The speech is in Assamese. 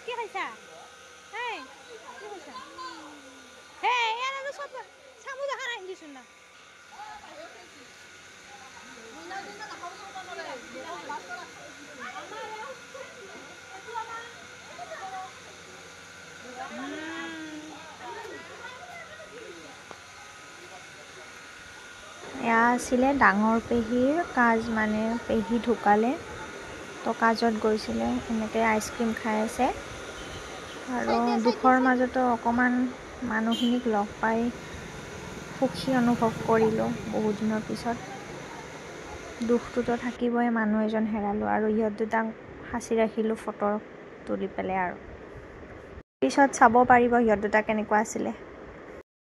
কি খাইছা হেই কি খাইছা হেই এনে সব সামু দেখা নাই দিছুন না এয়া আছিলে ডাঙৰ পেহীৰ কাজ মানে পেহী ঢুকালে তো কাজত গৈছিলে এনেকৈ আইচক্ৰীম খাই আছে আৰু দুখৰ মাজতো অকণমান মানুহখিনিক লগ পাই সুখী অনুভৱ কৰিলোঁ বহুত দিনৰ পিছত দুখটোতো থাকিবই মানুহ এজন হেৰালোঁ আৰু ইহঁত দুটাক সাঁচি ৰাখিলোঁ ফটো তুলি পেলাই আৰু পিছত চাব পাৰিব ইহঁত দুটা কেনেকুৱা আছিলে